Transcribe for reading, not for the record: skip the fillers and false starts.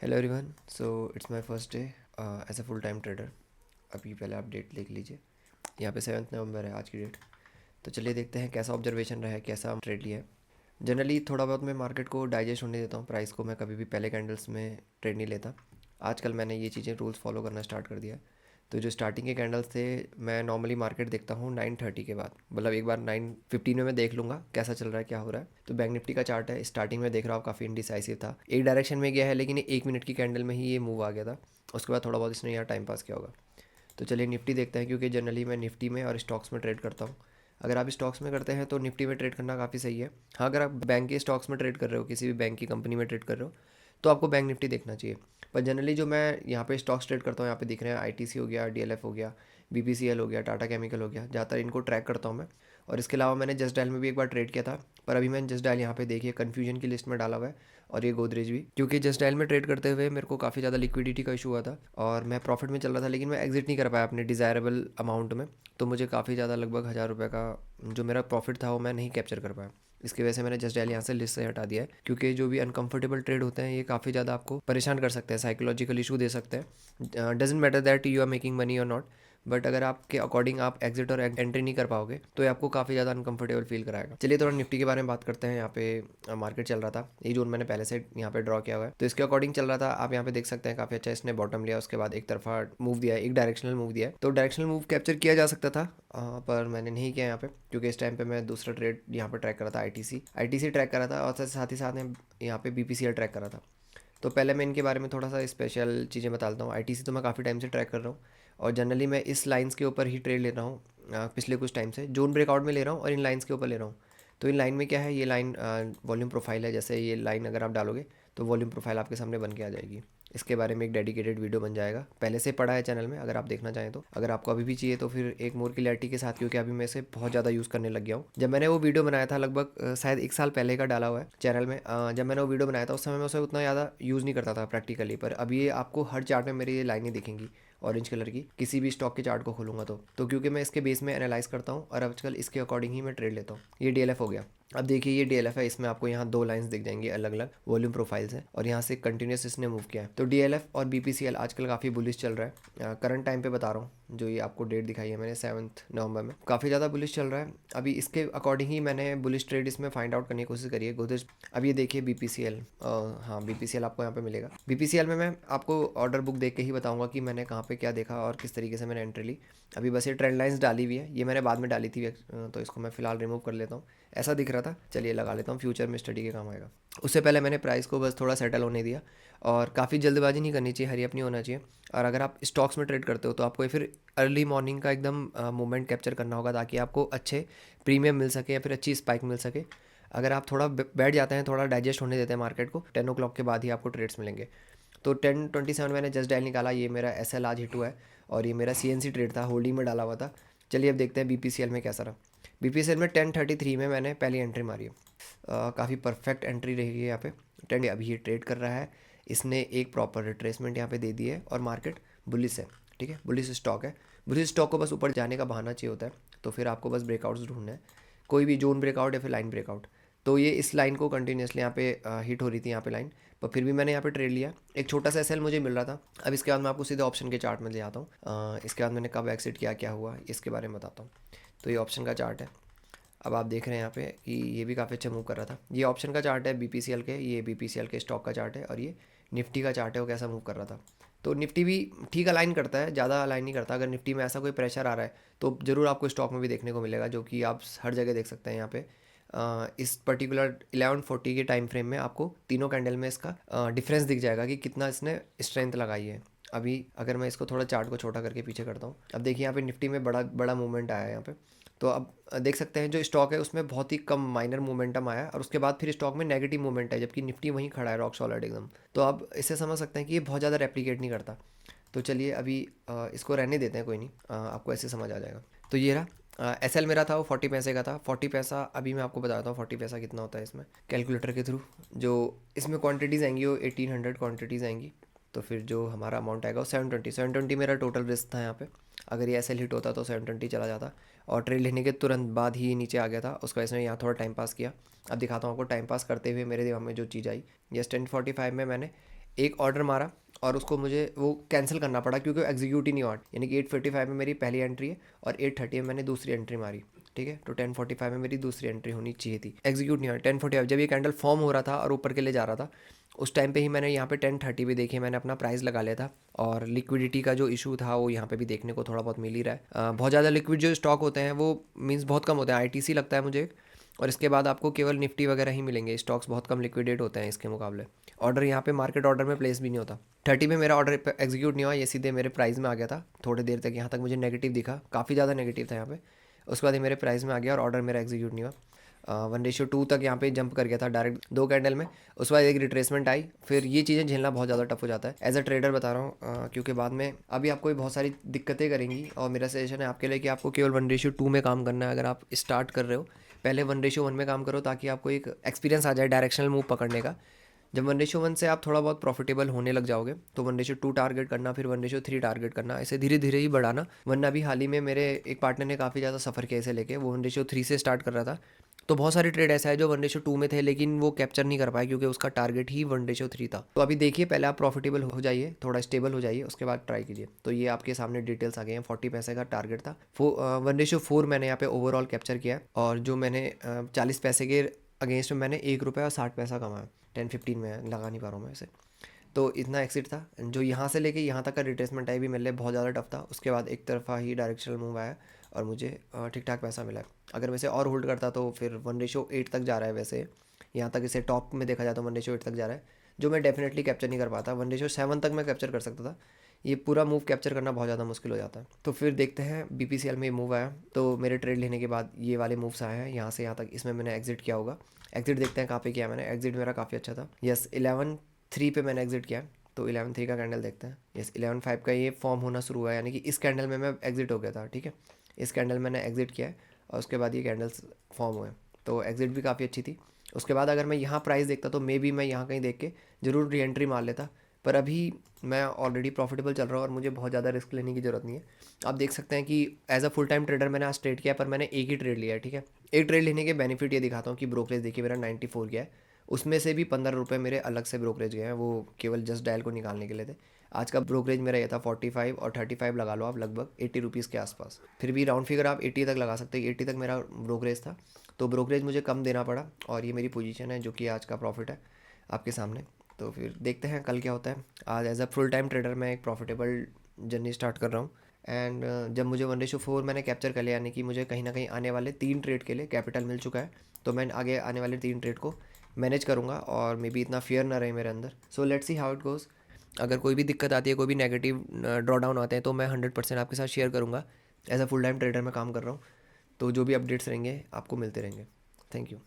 Hello everyone. So it's my first day as a full time trader. अभी पहले आप date देख लीजिए। यहाँ पे 7 नवंबर है आज की डेट। तो चलिए देखते हैं कैसा ऑब्जर्वेशन रहा है, कैसा ट्रेड लिया है। जनरली थोड़ा बहुत मैं मार्केट को डाइजेस्ट होने देता हूँ, प्राइस को मैं कभी भी पहले कैंडल्स में ट्रेड नहीं लेता। आजकल मैंने ये चीज़ें रूल्स फॉलो करना स्टार्ट कर दिया है। तो जो स्टार्टिंग के कैंडल्स थे, मैं नॉर्मली मार्केट देखता हूँ 9:30 के बाद, मतलब एक बार 9:15 में मैं देख लूँगा कैसा चल रहा है, क्या हो रहा है। तो बैंक निफ्टी का चार्ट है, स्टार्टिंग में देख रहा हूँ काफ़ी इंडिसाइसिव था, एक डायरेक्शन में गया है, लेकिन ये 1 मिनट की कैंडल में ही ये मूव आ गया था। उसके बाद थोड़ा बहुत इसने यहाँ टाइम पास किया होगा। तो चलिए निफ्टी देखते हैं, क्योंकि जनरली मैं निफ्टी में और स्टॉक्स में ट्रेड करता हूँ। अगर आप स्टॉक्स में करते हैं तो निफ्टी में ट्रेड करना काफ़ी सही है। हाँ, अगर आप बैंक के स्टॉक्स में ट्रेड कर रहे हो, किसी भी बैंक की कंपनी में ट्रेड कर रहे हो, तो आपको बैंक निफ्टी देखना चाहिए। पर जनरली जो मैं यहाँ पे स्टॉक्स ट्रेड करता हूँ, यहाँ पे दिख रहे हैं आईटीसी हो गया, डीएलएफ हो गया, बीपीसीएल हो गया, टाटा केमिकल हो गया, ज़्यादातर इनको ट्रैक करता हूँ मैं। और इसके अलावा मैंने जस्ट डायल में भी एक बार ट्रेड किया था, पर अभी मैंने जस्ट डायल यहाँ पे देखिए कन्फ्यूजन की लिस्ट में डाला हुआ है। और ये गोदरेज भी, क्योंकि जस्ट डायल में ट्रेड करते हुए मेरे को काफ़ी ज़्यादा लिक्विडिटी का इशू हुआ था और मैं प्रॉफिट में चल रहा था, लेकिन मैं एग्जिट नहीं कर पाया अपने डिज़ायरेबल अमाउंट में। तो मुझे काफ़ी ज़्यादा लगभग 1000 रुपये का जो मेरा प्रॉफिट था वो मैं नहीं कैप्चर कर पाया। इसकी वजह से मैंने जस्ट डायल यहाँ से लिस्ट से हटा दिया है, क्योंकि जो भी अनकंफर्टेबल ट्रेड होते हैं ये काफ़ी ज़्यादा आपको परेशान कर सकते हैं, साइकोलॉजिकल इशू दे सकते हैं। Doesn't matter that you are making money और नॉट, बट अगर आपके अकॉर्डिंग आप एग्जिट और एंट्री नहीं कर पाओगे तो ये आपको काफ़ी ज़्यादा अनकंफर्टेबल फील कराएगा। चलिए थोड़ा निफ्टी के बारे में बात करते हैं। यहाँ पे मार्केट चल रहा था, ये जोन मैंने पहले से यहाँ पे ड्रॉ किया हुआ है, तो इसके अकॉर्डिंग चल रहा था। आप यहाँ पे देख सकते हैं काफ़ी अच्छा इसने बॉटम लिया, उसके बाद एक तरफा मूव दिया है, एक डायरेक्शनल मूव दिया है। तो डायरेक्शनल मूव कैप्चर किया जा सकता था, पर मैंने नहीं किया यहाँ पे, क्योंकि इस टाइम पे मैं दूसरा ट्रेड यहाँ पे ट्रैक कर रहा था, आईटीसी ट्रैक कर रहा था, और साथ ही साथ में यहाँ पे बीपीसीएल ट्रैक कर रहा था। तो पहले मैं इनके बारे में थोड़ा सा स्पेशल चीज़ें बताता हूँ। आईटीसी तो मैं काफ़ी टाइम से ट्रैक कर रहा हूँ, और जनरली मैं इस लाइंस के ऊपर ही ट्रेड ले रहा हूँ। पिछले कुछ टाइम से जोन ब्रेकआउट में ले रहा हूँ और इन लाइंस के ऊपर ले रहा हूँ। तो इन लाइन में क्या है, ये लाइन वॉल्यूम प्रोफाइल है। जैसे ये लाइन अगर आप डालोगे तो वॉल्यूम प्रोफाइल आपके सामने बन के आ जाएगी। इसके बारे में एक डेडिकेटेड वीडियो बन जाएगा, पहले से पड़ा है चैनल में, अगर आप देखना चाहें तो। अगर आपको अभी भी चाहिए तो फिर एक मोर क्लियरिटी के साथ, क्योंकि अभी मैं इसे बहुत ज़्यादा यूज़ करने लग गया हूँ। जब मैंने वो वीडियो बनाया था लगभग शायद 1 साल पहले का डाला हुआ है चैनल में। जब मैंने वो वीडियो बनाया था उस समय मैं उसे उतना ज़्यादा यूज़ नहीं करता था प्रैक्टिकली, पर अभी ये आपको हर चार्ट में मेरी ये लाइनें दिखेंगी ऑरेंज कलर की, किसी भी स्टॉक के चार्ट को खोलूंगा तो क्योंकि मैं इसके बेस में एनालाइज करता हूँ और आजकल इसके अकॉर्डिंग ही मैं ट्रेड लेता हूँ। ये डीएलएफ हो गया। अब देखिए ये डीएलएफ है, इसमें आपको यहाँ दो लाइंस दिख जाएंगी अलग अलग वॉल्यूम प्रोफाइल्स हैं, और यहाँ से कंटिन्यूस इसने मूव किया है। तो डीएलएफ और बीपीसीएल आजकल काफ़ी बुलिश चल रहा है। करंट टाइम पे बता रहा हूँ, जो ये आपको डेट दिखाई है मैंने 7 नवंबर में, काफ़ी ज़्यादा बुलिश चल रहा है। अभी इसके अकॉर्डिंग ही मैंने बुलिश ट्रेड इसमें फाइंड आउट करने की कोशिश करी है गोदरेज। अब ये देखिए बीपीसीएल, हाँ बीपीसीएल आपको यहाँ पे मिलेगा। बीपीसीएल में मैं आपको ऑर्डर बुक देख के ही बताऊंगा कि मैंने कहाँ पे क्या देखा और किस तरीके से मैंने एंट्री ली। अभी बस ये ट्रेंड लाइंस डाली हुई है, ये मैंने बाद में डाली थी, तो इसको मैं फिलहाल रिमूव कर लेता हूँ। ऐसा दिख रहा था, चलिए लगा लेता हूँ, फ्यूचर में स्टडी के काम आएगा। उससे पहले मैंने प्राइस को बस थोड़ा सेटल होने दिया, और काफ़ी जल्दबाजी नहीं करनी चाहिए, हरी अप नहीं होना चाहिए। और अगर आप स्टॉक्स में ट्रेड करते हो तो आपको फिर अर्ली मॉर्निंग का एकदम मूवमेंट कैप्चर करना होगा, ताकि आपको अच्छे प्रीमियम मिल सके या फिर अच्छी स्पाइक मिल सके। अगर आप थोड़ा बैठ जाते हैं, थोड़ा डाइजेस्ट होने देते हैं मार्केट को, 10 o'clock के बाद ही आपको ट्रेड्स मिलेंगे। तो 10:27 मैंने जस्ट डायल निकाला, ये मेरा एस एल आज हिट हुआ है, और ये मेरा सीएनसी ट्रेड था, होल्डिंग में डाला हुआ था। चलिए अब देखते हैं बीपीसीएल में कैसा रहा। बीपीसीएल में 10:33 में मैंने पहली एंट्री मारी है। काफ़ी परफेक्ट एंट्री रही है यहाँ पे। ट्रेंड अभी ये ट्रेड कर रहा है, इसने एक प्रॉपर रिट्रेसमेंट यहाँ पे दे दी है, और मार्केट बुलिस है। ठीक है, बुलिस स्टॉक है। बुलिस स्टॉक को बस ऊपर जाने का बहाना चाहिए होता है, तो फिर आपको बस ब्रेकआउट्स ढूंढना है, कोई भी जोन ब्रेकआउट या फिर लाइन ब्रेकआउट। तो ये इस लाइन को कंटिन्यूसली यहाँ पे हिट हो रही थी यहाँ पे लाइन, पर फिर भी मैंने यहाँ पे ट्रेड लिया। एक छोटा सा एसएल मुझे मिल रहा था। अब इसके बाद मैं आपको सीधे ऑप्शन के चार्ट में ले आता हूँ। इसके बाद मैंने कब एक्सिट किया, क्या हुआ, इसके बारे में बताता हूँ। तो ये ऑप्शन का चार्ट है। अब आप देख रहे हैं यहाँ पे कि ये भी काफ़ी अच्छा मूव कर रहा था। ये ऑप्शन का चार्ट है बीपीसीएल के, ये बीपीसीएल के स्टॉक का चार्ट है, और ये निफ्टी का चार्ट है, वो कैसा मूव कर रहा था। तो निफ्टी भी ठीक अलाइन करता है, ज़्यादा अलाइन नहीं करता। अगर निफ्टी में ऐसा कोई प्रेशर आ रहा है तो ज़रूर आपको स्टॉक में भी देखने को मिलेगा, जो कि आप हर जगह देख सकते हैं यहाँ पे। इस पर्टिकुलर 11:40 के टाइम फ्रेम में आपको तीनों कैंडल में इसका डिफरेंस दिख जाएगा कि कितना इसने स्ट्रेंथ लगाई है। अभी अगर मैं इसको थोड़ा चार्ट को छोटा करके पीछे करता हूँ, अब देखिए यहाँ पे निफ्टी में बड़ा बड़ा मूवमेंट आया है यहाँ पे। तो अब देख सकते हैं जो स्टॉक है उसमें बहुत ही कम माइनर मोमेंटम आया है, और उसके बाद फिर स्टॉक में नेगेटिव मूवमेंट है, जबकि निफ्टी वहीं खड़ा है रॉक सॉलिड एकदम। तो आप इससे समझ सकते हैं कि ये बहुत ज़्यादा रेप्लिकेट नहीं करता। तो चलिए अभी इसको रहने देते हैं, कोई नहीं, आपको ऐसे समझ आ जाएगा। तो ये रहा एस एल मेरा था, वो 40 पैसे का था। 40 पैसा अभी मैं आपको बताता हूँ 40 पैसा कितना होता है इसमें, कैलकुलेटर के थ्रू। जो इसमें क्वांटिटीज़ आएंगी वो 1800 क्वांटिटीज़ आएंगी। तो फिर जो हमारा अमाउंट आएगा वो 720 मेरा टोटल रिस्क था यहाँ पे। अगर ये एस एल हिट होता तो 720 चला जाता, और ट्रेड लेने के तुरंत बाद ही नीचे आ गया था। उसका वजह से यहाँ थोड़ा टाइम पास किया। अब दिखाता हूँ आपको टाइम पास करते हुए मेरे दिमाग में जो चीज़ आई। यस 10:45 में मैंने एक ऑर्डर मारा और उसको मुझे वो कैंसिल करना पड़ा क्योंकि वो एग्जीक्यूट ही नहीं हुआ, यानी कि 8:45 में मेरी पहली एंट्री है और 8:30 में मैंने दूसरी एंट्री मारी, ठीक है। तो 10:45 में मेरी दूसरी एंट्री होनी चाहिए थी, एग्जीक्यूट नहीं हुआ 10:45 जब ये कैंडल फॉर्म हो रहा था और ऊपर के लिए जा रहा था, उस टाइम पे ही मैंने यहाँ पे 10:30 भी देखी, मैंने अपना प्राइस लगा लिया था। और लिक्विडिटी का जो इशू था वो यहाँ पे भी देखने को थोड़ा बहुत मिल ही रहा है। बहुत ज़्यादा लिक्विड जो स्टॉक होते हैं वो मीन्स बहुत कम होते हैं, आईटीसी लगता है मुझे, और इसके बाद आपको केवल निफ्टी वगैरह ही मिलेंगे, स्टॉक्स बहुत कम लिक्विडेट होते हैं इसके मुकाबले। ऑर्डर यहाँ पे मार्केट ऑर्डर में प्लेस भी नहीं होता। 30 में मेरा ऑर्डर एग्जीक्यूट नहीं हुआ, ये सीधे मेरे प्राइस में आ गया था। थोड़ी देर तक यहाँ तक मुझे नेगेटिव दिखा, काफ़ी ज़्यादा नेगेटिव था यहाँ पे। उसके बाद ये मेरे प्राइस में आ गया और ऑर्डर मेरा एग्जीक्यूट नहीं हुआ। 1:2 तक यहाँ पे जंप कर गया था डायरेक्ट 2 कैंडल में। उसके बाद एक रिट्रेसमेंट आई, फिर ये चीज़ें झेलना बहुत ज़्यादा टफ हो जाता है एज अ ट्रेडर, बता रहा हूँ। क्योंकि बाद में अभी आपको भी बहुत सारी दिक्कतें करेंगी, और मेरा सजेशन है आपके लिए कि आपको केवल 1:2 में काम करना है। अगर आप स्टार्ट कर रहे हो, पहले 1:1 में काम करो ताकि आपको एक एक्सपीरियंस आ जाए डायरेक्शनल मूव पकड़ने का। जब 1:1 से आप थोड़ा बहुत प्रॉफिटेबल होने लग जाओगे तो 1:2 टारगेट करना, फिर 1:3 टारगेट करना, ऐसे धीरे धीरे ही बढ़ाना। वरना अभी हाल ही में मेरे एक पार्टनर ने काफ़ी ज़्यादा सफ़र किया इसे लेके, वो 1:3 से स्टार्ट कर रहा था। तो बहुत सारे ट्रेड ऐसा है जो 1:2 में थे लेकिन वो कैप्चर नहीं कर पाए क्योंकि उसका टारगेट ही 1:3 था। तो अभी देखिए, पहले आप प्रॉफिटेबल हो जाइए, थोड़ा स्टेबल हो जाइए, उसके बाद ट्राई कीजिए। तो ये आपके सामने डिटेल्स आ गए हैं। 40 पैसे का टारगेट था, 1:4 मैंने यहाँ पे ओवरऑल कैप्चर किया है, और जो मैंने 40 पैसे के अगेंस्ट में मैंने ₹1.60 कमाया। 10-15 में लगा नहीं पा रहा हूँ मैं इसे। तो इतना एक्सिट था। जो यहाँ से लेके यहाँ तक का रिट्रेसमेंट है भी मेरे लिए बहुत ज़्यादा टफ था। उसके बाद एक तरफा ही डायरेक्शनल मूव आया और मुझे ठीक ठाक पैसा मिला। अगर वैसे और होल्ड करता तो फिर 1:8 तक जा रहा है वैसे, यहाँ तक इसे टॉप में देखा जाए तो 1:8 तक जा रहा है, जो मैं डेफिनेटली कैप्चर नहीं कर पाता। 1:7 तक मैं कैप्चर कर सकता था, ये पूरा मूव कैप्चर करना बहुत ज़्यादा मुश्किल हो जाता है। तो फिर देखते हैं, बीपीसीएल में ये मूव आया तो मेरे ट्रेड लेने के बाद ये वाले मूव्स आए हैं यहाँ से यहाँ तक, इसमें मैंने एग्जिट किया होगा। एग्जिट देखते हैं कहाँ पे किया मैंने। एग्जिट मेरा काफ़ी अच्छा था, यस 11:3 पे मैंने एग्जिट किया। तो 11:3 का कैंडल देखते हैं। यस 11:5 का ये फॉर्म होना शुरू हुआ है, यानी कि इस कैंडल में मैं एग्जिट हो गया था, ठीक है। इस कैंडल मैंने एग्जिट किया है और उसके बाद ये कैंडल्स फॉर्म हुए, तो एग्जिट भी काफ़ी अच्छी थी। उसके बाद अगर मैं यहाँ प्राइस देखता तो मे बी मैं यहाँ कहीं देख के ज़रूर री एंट्री मार लेता, पर अभी मैं ऑलरेडी प्रॉफिटेबल चल रहा हूँ और मुझे बहुत ज़्यादा रिस्क लेने की ज़रूरत नहीं है। आप देख सकते हैं कि as a full time trader मैंने आज ट्रेड किया, पर मैंने एक ही ट्रेड लिया है, ठीक है। एक ट्रेड लेने के बेनिफिट ये दिखाता हूँ कि ब्रोकरेज देखिए मेरा 94 गया है, उसमें से भी 15 रुपये मेरे अलग से ब्रोकरेज गए हैं, वो केवल जस्ट डायल को निकालने के लिए थे। आज का ब्रोकरेज मेरा ये था 45 और 35 लगा लो आप, लगभग 80 रुपीज़ के आसपास। फिर भी राउंड फिगर आप 80 तक लगा सकते हैं, 80 तक मेरा ब्रोकरेज था। तो ब्रोकरेज मुझे कम देना पड़ा और ये मेरी पोजीशन है जो कि आज का प्रॉफिट है आपके सामने। तो फिर देखते हैं कल क्या होता है। आज as a full time trader मैं एक प्रॉफिटेबल जर्नी स्टार्ट कर रहा हूँ। एंड जब मुझे 1:4 मैंने कैप्चर कर लिया, यानी कि मुझे कहीं ना कहीं आने वाले 3 ट्रेड के लिए कैपिटल मिल चुका है, तो मैं आगे आने वाले 3 ट्रेड को मैनेज करूँगा और मे बी इतना फियर ना रहे मेरे अंदर। So let's see how it goes. अगर कोई भी दिक्कत आती है, कोई भी नेगेटिव ड्रॉ डाउन आते हैं, तो मैं 100% आपके साथ शेयर करूँगा। As a full time trader मैं काम कर रहा हूँ, तो जो भी अपडेट्स रहेंगे आपको मिलते रहेंगे। Thank you.